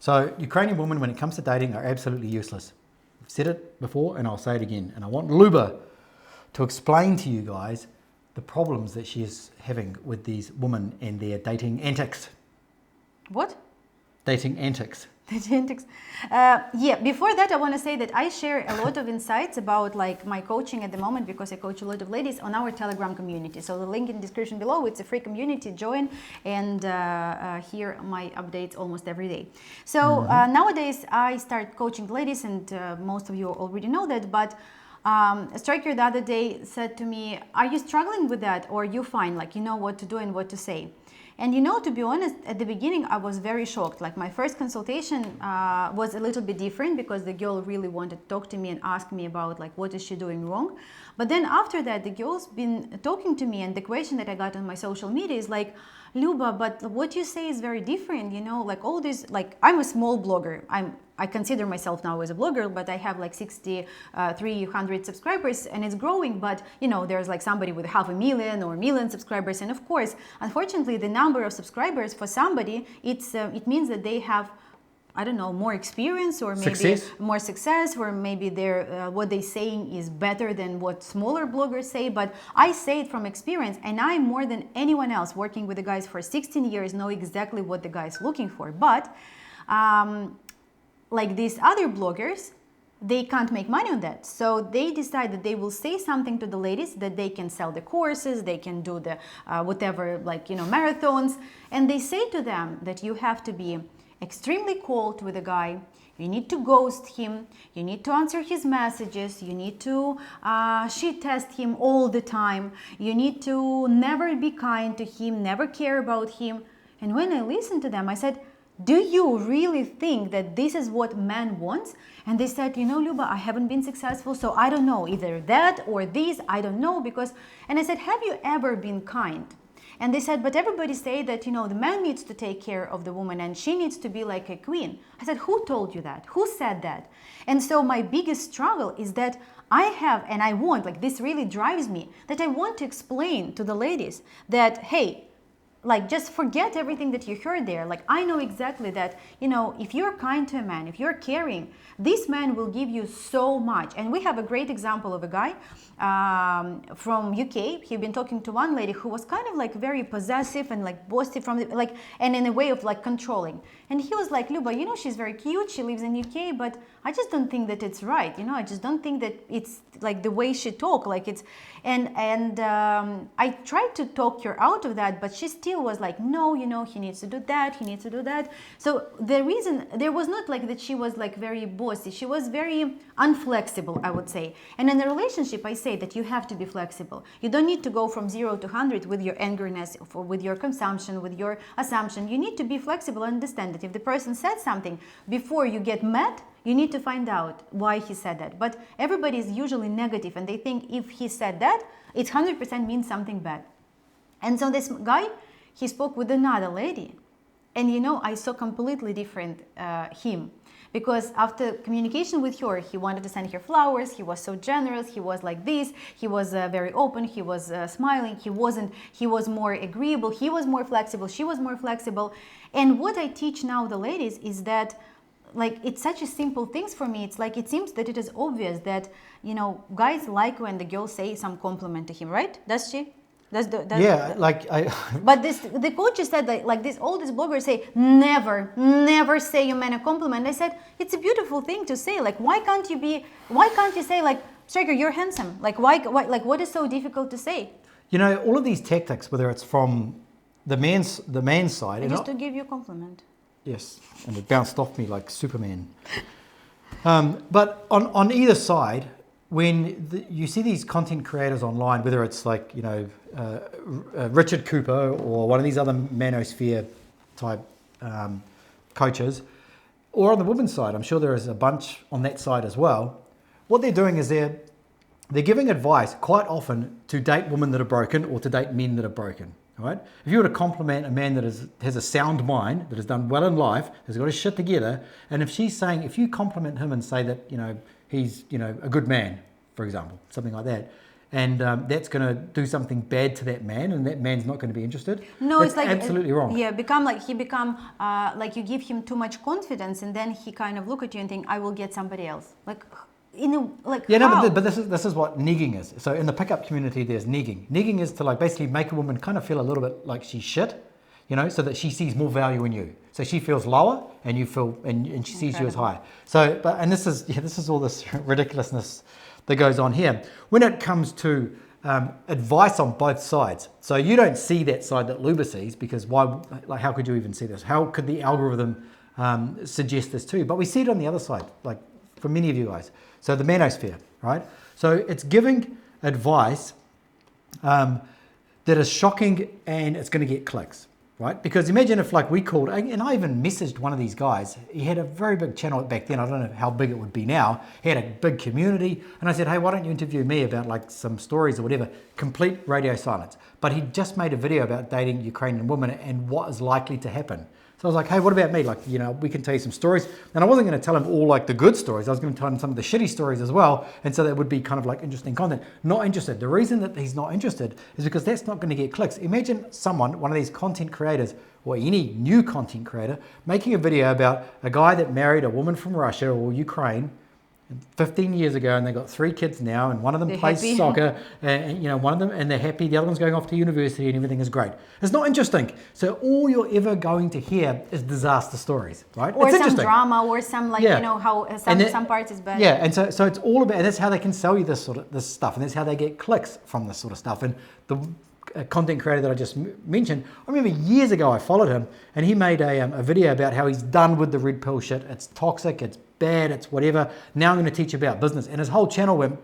So Ukrainian women, when it comes to dating, are absolutely useless. I've said it before and I'll say it again. And I want Luba to explain to you guys the problems that she is having with these women and their dating antics. What? Dating antics. Yeah, before that, I want to say that I share a lot of insights about like my coaching at the moment, because I coach a lot of ladies on our Telegram community. So the link in the description below, it's a free community, join and hear my updates almost every day. So nowadays I start coaching ladies, and most of you already know that, but a striker the other day said to me, are you struggling with that, or you fine, like you know what to do and what to say? And you know, to be honest, at the beginning, I was very shocked. Like my first consultation was a little bit different, because the girl really wanted to talk to me and ask me about like, what is she doing wrong? But then after that, the girl's been talking to me, and the question that I got on my social media is like, Luba, but what you say is very different, you know, like all this, like I'm a small blogger. I consider myself now as a blogger, but I have like 300 subscribers and it's growing. But you know, there's like somebody with 500,000 or 1,000,000 subscribers. And of course, unfortunately, the number of subscribers for somebody, it means that they have, I don't know, more experience, or maybe more success, or maybe what they're saying is better than what smaller bloggers say. But I say it from experience, and I, more than anyone else working with the guys for 16 years, know exactly what the guy's looking for. But like these other bloggers, they can't make money on that. So they decide that they will say something to the ladies, that they can sell the courses, they can do the whatever, like, you know, marathons. And they say to them that you have to be extremely cold with a guy, you need to ghost him, you need to answer his messages, you need to shit test him all the time, you need to never be kind to him, never care about him. And when I listened to them, I said, do you really think that this is what man wants? And they said, you know, Luba, I haven't been successful, so I don't know, either that or this, I don't know, because, and I said, have you ever been kind? And they said, but everybody say that, you know, the man needs to take care of the woman and she needs to be like a queen. I said, who told you that? Who said that? And so my biggest struggle is that I have, and I want, like this really drives me, that I want to explain to the ladies that, hey, like just forget everything that you heard there. Like I know exactly that, you know, if you're kind to a man, if you're caring, this man will give you so much. And we have a great example of a guy from UK. He'd been talking to one lady who was kind of like very possessive and like bossy from the, like, and in a way of like controlling. And he was like, Luba, you know, she's very cute, she lives in UK, but I just don't think that it's right. You know, I just don't think that it's like the way she talk, like it's, and I tried to talk her out of that, but she still was like, no, you know, he needs to do that, he needs to do that. So the reason, there was not like that she was like very bossy, she was very unflexible, I would say. And in a relationship, I say that you have to be flexible. You don't need to go from 0 to 100 with your angerness, or with your consumption, with your assumption. You need to be flexible and understand that if the person said something, before you get mad, you need to find out why he said that. But everybody is usually negative, and they think if he said that, it 100% means something bad. And so this guy, he spoke with another lady, and you know, I saw completely different him. Because after communication with her, he wanted to send her flowers, he was so generous, he was like this, he was very open, he was smiling, he was more agreeable, he was more flexible, she was more flexible. And what I teach now the ladies is that, like, it's such a simple things for me. It's like, it seems that it is obvious that, you know, guys like when the girl say some compliment to him, right? Does she? But the coaches said that, like this, all these bloggers say, never say your man a compliment. I said, it's a beautiful thing to say. Like, why can't you say like, Striker, you're handsome? Like, why, what is so difficult to say? You know, all of these tactics, whether it's from the man's side, I just to give you a compliment. Yes, and it bounced off me like Superman. But on either side, when you see these content creators online, whether it's like, you know, Richard Cooper or one of these other manosphere type coaches, or on the women's side, I'm sure there is a bunch on that side as well. What they're doing is they're giving advice quite often to date women that are broken or to date men that are broken. Right? If you were to compliment a man that has a sound mind, that has done well in life, has got his shit together, and if she's saying, if you compliment him and say that, you know, he's, you know, a good man, for example, something like that, and that's going to do something bad to that man, and that man's not going to be interested. No, that's it's like absolutely wrong. Yeah, like you give him too much confidence, and then he kind of look at you and think, I will get somebody else. Like, Yeah, how? no, but this is what negging is. So in the pickup community, there's negging. Negging is to like basically make a woman kind of feel a little bit like she's shit, you know, so that she sees more value in you. So she feels lower, and you feel, and she sees you as higher. So, and this is all this ridiculousness that goes on here. When it comes to advice on both sides, so you don't see that side that Luba sees, because why? Like, how could you even see this? How could the algorithm suggest this to you? But we see it on the other side, like for many of you guys. So the manosphere, right? So it's giving advice that is shocking, and it's going to get clicks, right? Because imagine if like we called, and I even messaged one of these guys. He had a very big channel back then. I don't know how big it would be now. He had a big community, and I said, hey, why don't you interview me about like some stories or whatever? Complete radio silence. But he just made a video about dating Ukrainian women and what is likely to happen. So I was like, hey, what about me? Like, you know, we can tell you some stories. And I wasn't going to tell him all like the good stories. I was going to tell him some of the shitty stories as well. And so that would be kind of like interesting content. Not interested. The reason that he's not interested is because that's not going to get clicks. Imagine someone, one of these content creators or any new content creator, making a video about a guy that married a woman from Russia or Ukraine 15 years ago, and they got 3 kids now, and one of them plays soccer, and you know, one of them, and they're happy, the other one's going off to university and everything is great. It's not interesting. So all you're ever going to hear is disaster stories, right? Or it's some drama, or some like, you know, how some parts is bad. Yeah, and so it's all about, and that's how they can sell you this stuff, and that's how they get clicks from this sort of stuff. And the content creator that I just mentioned, I remember years ago I followed him, and he made a video about how he's done with the red pill shit. It's toxic, it's bad, it's whatever. Now I'm going to teach about business, and his whole channel went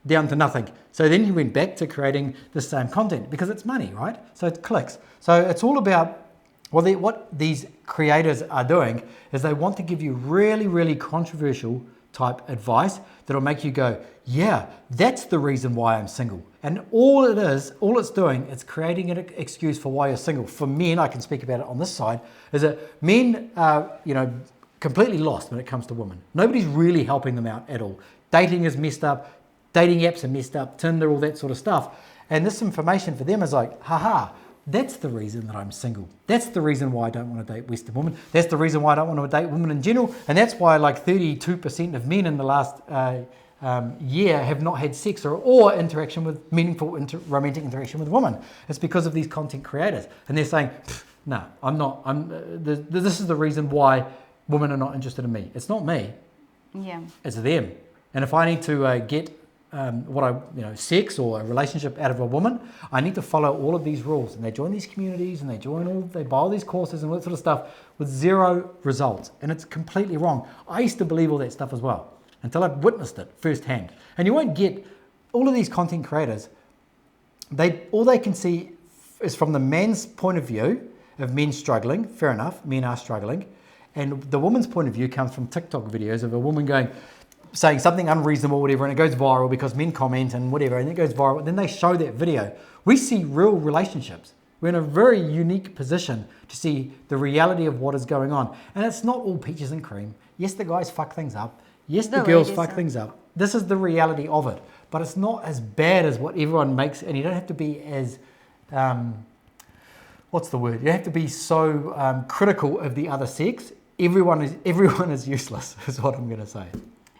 down to nothing. So then he went back to creating the same content because it's money, right? So it's clicks. So it's all about, well, what these creators are doing is they want to give you really, really controversial type advice that'll make you go, yeah, that's the reason why I'm single. And all it's doing, it's creating an excuse for why you're single. For men, I can speak about it on this side, is that men are, you know, completely lost when it comes to women. Nobody's really helping them out at all. Dating is messed up, dating apps are messed up, Tinder, all that sort of stuff. And this information for them is like, haha, that's the reason that I'm single. That's the reason why I don't want to date Western women. That's the reason why I don't want to date women in general. And that's why like 32% of men in the last year have not had sex or interaction with meaningful romantic interaction with women. It's because of these content creators. And they're saying, no, I'm not. This is the reason why women are not interested in me. It's not me. Yeah. It's them. And if I need to get sex or a relationship out of a woman, I need to follow all of these rules. And they join these communities, and they buy all these courses and all that sort of stuff with 0 results. And it's completely wrong. I used to believe all that stuff as well until I've witnessed it firsthand. And you won't get all of these content creators. All they can see is from the man's point of view of men struggling. Fair enough, men are struggling. And the woman's point of view comes from TikTok videos of a woman saying something unreasonable, whatever, and it goes viral because men comment and whatever, and it goes viral. Then they show that video. We see real relationships. We're in a very unique position to see the reality of what is going on. And it's not all peaches and cream. Yes, the guys fuck things up. Yes, the girls fuck things up. This is the reality of it. But it's not as bad as what everyone makes, and you don't have to be as... what's the word? You don't have to be so critical of the other sex. Everyone is useless, is what I'm going to say.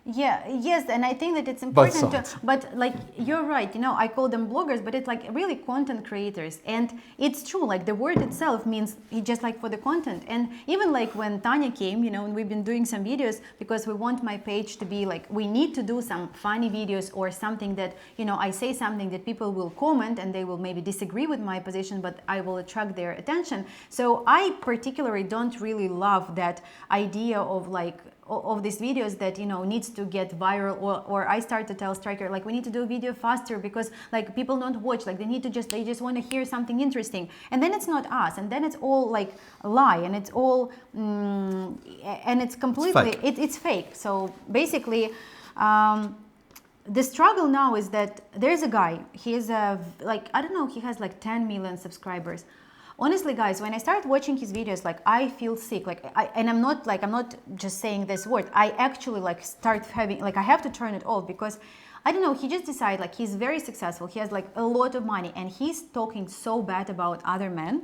Yeah, yes, and I think that it's important to, but like, you're right, you know, I call them bloggers, but it's like really content creators. And it's true, like the word itself means just like for the content. And even like when Tanya came, you know, and we've been doing some videos because we want my page to be like, we need to do some funny videos or something that, you know, I say something that people will comment and they will maybe disagree with my position, but I will attract their attention. So I particularly don't really love that idea of like, of these videos that, you know, needs to get viral, or I start to tell Striker, like, we need to do a video faster because like people don't watch, like they just want to hear something interesting, and then it's not us, and then it's all like a lie, and it's all and it's completely it's fake. So basically the struggle now is that there's a guy, he is like, I don't know, he has like 10 million subscribers. Honestly, guys, when I start watching his videos, like I feel sick, like I'm not just saying this word. I actually like start having, like I have to turn it off because I don't know, he just decided, like, he's very successful, he has like a lot of money, and he's talking so bad about other men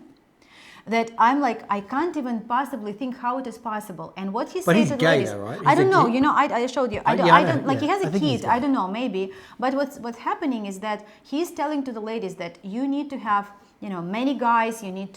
that I'm like, I can't even possibly think how it is possible. And what he But says he's to the gay ladies, though, right? I don't know, gay? you know, I showed you, I don't like, he has a kid, I don't know, maybe. But what's happening is that he's telling to the ladies that you need to have, you know, many guys, you need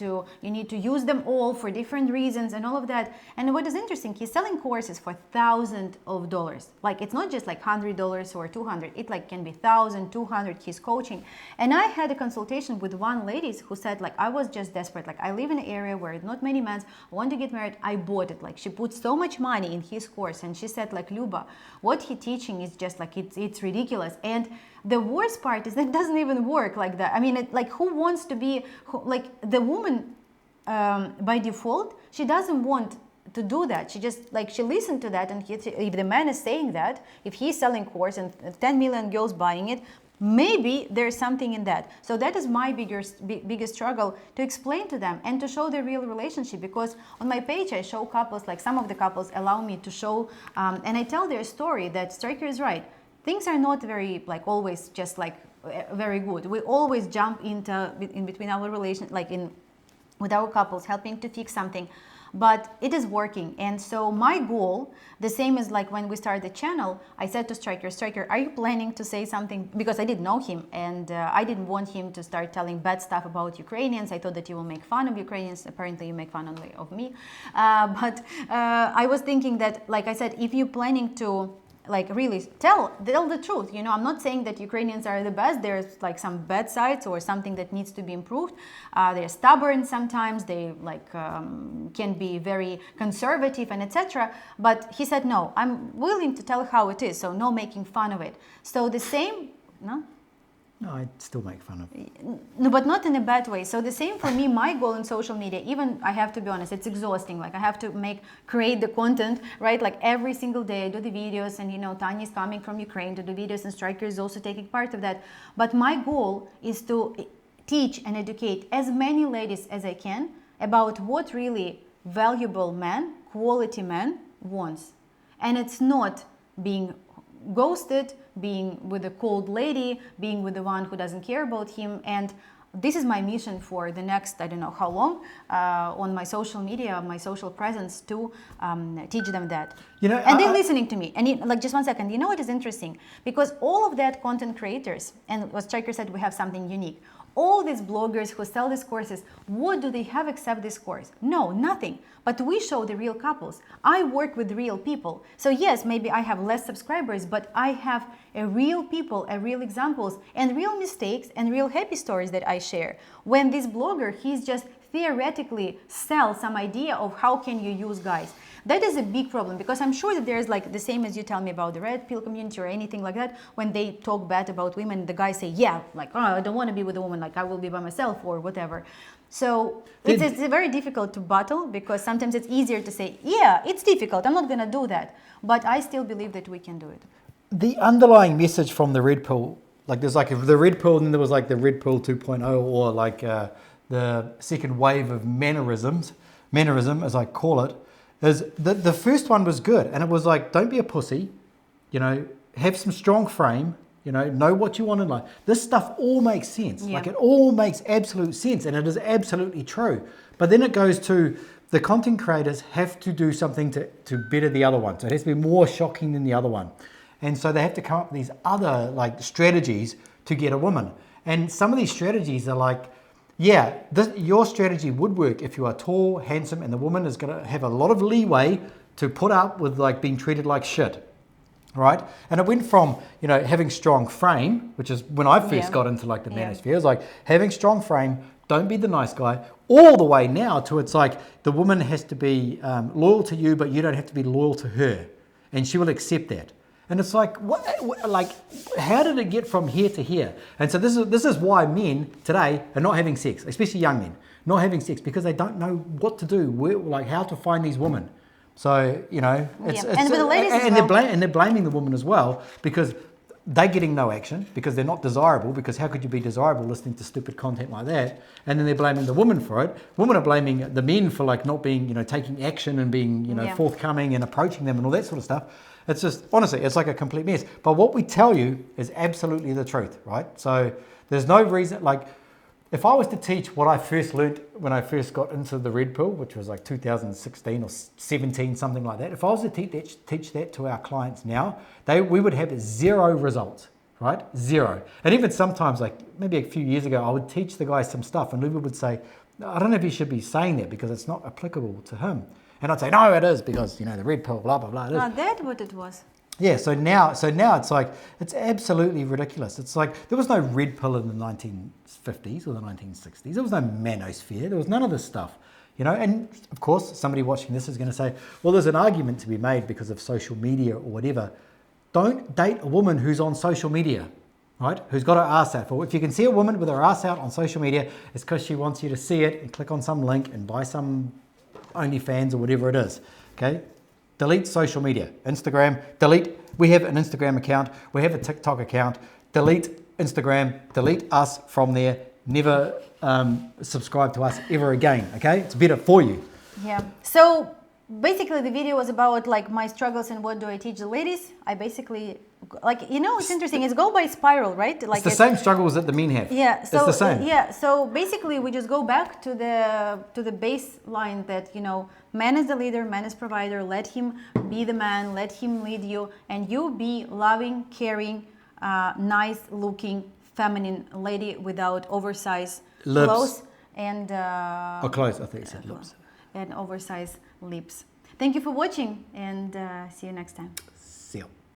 to use them all for different reasons and all of that. And what is interesting, he's selling courses for thousands of dollars. Like, it's not just like $100 or 200, it like can be 1,000, 200, he's coaching. And I had a consultation with one lady who said, like, I was just desperate, like, I live in an area where not many men want to get married, I bought it. Like, she put so much money in his course, and she said, like, Luba, what he teaching is just like, it's ridiculous. And the worst part is that it doesn't even work like that. I mean, like, who wants to be, like, the woman by default, she doesn't want to do that. She just, like, she listened to that, and if the man is saying that, if he's selling course and 10 million girls buying it, maybe there's something in that. So that is my biggest struggle, to explain to them and to show the real relationship. Because on my page I show couples, like some of the couples allow me to show, and I tell their story that Striker is right. Things are not very, like, always just like very good. We always jump in between our relation, like with our couples, helping to fix something, but it is working. And so my goal, the same as like when we started the channel, I said to Striker, are you planning to say something? Because I didn't know him, and I didn't want him to start telling bad stuff about Ukrainians. I thought that you will make fun of Ukrainians. Apparently you make fun only of me. But I was thinking that, like I said, if you're planning to, like, really tell the truth, you know, I'm not saying that Ukrainians are the best. There's like some bad sides or something that needs to be improved. They're stubborn sometimes, they like can be very conservative and etc. But he said, no, I'm willing to tell how it is, so no making fun of it. So the same, no? No, I still make fun of it. No, but not in a bad way. So the same for me, my goal in social media, even I have to be honest, it's exhausting. Like, I have to create the content, right? Like, every single day I do the videos, and you know, Tanya is coming from Ukraine to do videos, and Striker is also taking part of that. But my goal is to teach and educate as many ladies as I can about what really valuable man, quality man wants. And it's not being ghosted, being with a cold lady, being with the one who doesn't care about him. And this is my mission for the next, I don't know how long, on my social media, my social presence, to teach them that. You know, and they're listening to me. And like, just 1 second, you know what is interesting? Because all of that content creators, and what Striker said, we have something unique. All these bloggers who sell these courses, what do they have except this course? No, nothing. But we show the real couples. I work with real people. So yes, maybe I have less subscribers, but I have a real people, a real examples, and real mistakes, and real happy stories that I share. When this blogger, he's just theoretically sell some idea of how can you use guys. That is a big problem, because I'm sure that there's, like, the same as you tell me about the red pill community or anything like that. When they talk bad about women, the guys say, yeah, like, oh, I don't want to be with a woman, like, I will be by myself or whatever. So it's very difficult to battle, because sometimes it's easier to say, yeah, it's difficult, I'm not going to do that. But I still believe that we can do it. The underlying message from the red pill, like, there's like the red pill, and then there was like the red pill 2.0, or like the second wave of mannerism, as I call it, is the first one was good, and it was like, don't be a pussy, you know, have some strong frame, you know what you want in life. This stuff all makes sense. Yeah. Like, it all makes absolute sense, and it is absolutely true. But then it goes to the content creators have to do something to better the other one. So it has to be more shocking than the other one. And so they have to come up with these other, like, strategies to get a woman. And some of these strategies are like, yeah, your strategy would work if you are tall, handsome, and the woman is going to have a lot of leeway to put up with, like, being treated like shit, right? And it went from, you know, having strong frame, which is when I first got into, like, the manosphere. It was like, having strong frame, don't be the nice guy, all the way now to it's like the woman has to be loyal to you, but you don't have to be loyal to her, and she will accept that. And it's like, like, how did it get from here to here? And so this is why men today are not having sex, especially young men, not having sex, because they don't know what to do, like, how to find these women. So, you know, it's and with the ladies as well. And they're blaming the woman as well, because they're getting no action because they're not desirable, because how could you be desirable listening to stupid content like that? And then they're blaming the women for it. Women are blaming the men for like not being, taking action and being, forthcoming and approaching them and all that sort of stuff. It's just, honestly, it's like a complete mess. But what we tell you is absolutely the truth, right? So there's no reason, like, if I was to teach what I first learned when I first got into the red pill, which was like 2016 or 17, something like that, if I was to teach that to our clients now, we would have 0 results, right? 0. And even sometimes, like maybe a few years ago, I would teach the guys some stuff and Luba would say, I don't know if you should be saying that because it's not applicable to him. And I'd say, no, it is because, the red pill, blah, blah, blah. It is. That's what it was. Yeah, so now it's like, it's absolutely ridiculous. It's like, there was no red pill in the 1950s or the 1960s. There was no manosphere. There was none of this stuff, And of course, somebody watching this is going to say, well, there's an argument to be made because of social media or whatever. Don't date a woman who's on social media, right? Who's got her ass out. If you can see a woman with her ass out on social media, it's because she wants you to see it and click on some link and buy some OnlyFans or whatever it is, okay? Delete social media. Instagram, delete. We have an Instagram account. We have a TikTok account. Delete Instagram. Delete us from there. Never subscribe to us ever again, okay? It's better for you. Yeah. So basically the video was about like my struggles and what do I teach the ladies. I basically, it's interesting. It's go by spiral, right? Like it's the same struggles that the men have. Yeah. So it's the same. Yeah. So basically we just go back to the baseline that, man is the leader, man is provider. Let him be the man. Let him lead you, and you be loving, caring, nice looking, feminine lady without oversized clothes and clothes. I think it said lips and oversized lips. Thank you for watching, and see you next time.